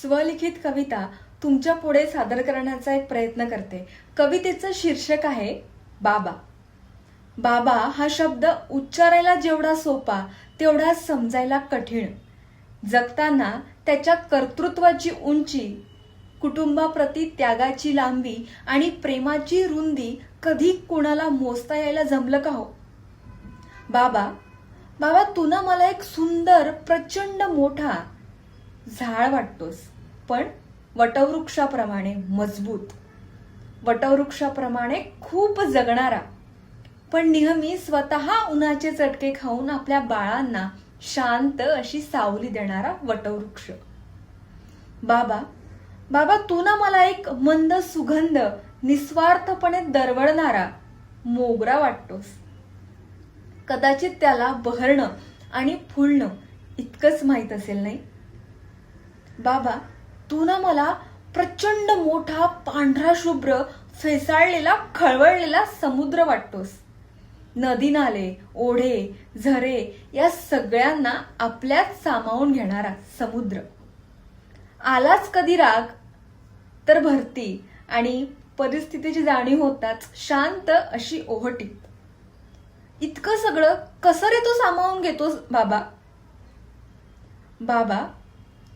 स्वलिखित कविता तुमच्या पुढे सादर करण्याचा एक प्रयत्न करते. कवितेचं शीर्षक आहे बाबा. बाबा हा शब्द उच्चारायला जेवढा सोपा तेवढा समजायला कठीण. जगताना त्याच्या कर्तृत्वाची उंची, कुटुंबाप्रती त्यागाची लांबी आणि प्रेमाची रुंदी कधी कोणाला मोजता यायला जमलं का हो? बाबा, बाबा तू ना मला एक सुंदर प्रचंड मोठा झाड वाटतोस, पण वटवृक्षाप्रमाणे मजबूत, वटवृक्षाप्रमाणे खूप जगणारा, पण नेहमी स्वतः उन्हाचे चटके खाऊन आपल्या बाळांना शांत अशी सावली देणारा वटवृक्ष. बाबा, बाबा तू ना मला एक मंद सुगंध निस्वार्थपणे दरवळणारा मोगरा वाटतोस. कदाचित त्याला बहरणं आणि फुलणं इतकंच माहीत असेल, नाही? बाबा, तू ना मला प्रचंड मोठा पांढरा शुभ्र फेसाळलेला खळवळलेला समुद्र वाटतोस. नदी नाले, ओढे, झरे या सगळ्यांना आपल्यात सामावून घेणारा समुद्र. आलाच कधी राग तर भरती आणि परिस्थितीची जाणीव होताच शांत अशी ओहटी. इतकं सगळं कसं रे तू सामावून घेतोस बाबा? बाबा,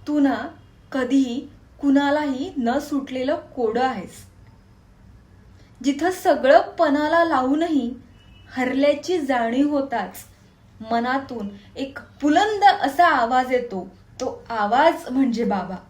तू ना कधीही कुणालाही न सुटलेलं कोडं आहेस. जिथं सगळं पणाला लावूनही हरल्याची जाणीव होताच मनातून एक बुलंद असा आवाज येतो. तो आवाज म्हणजे बाबा.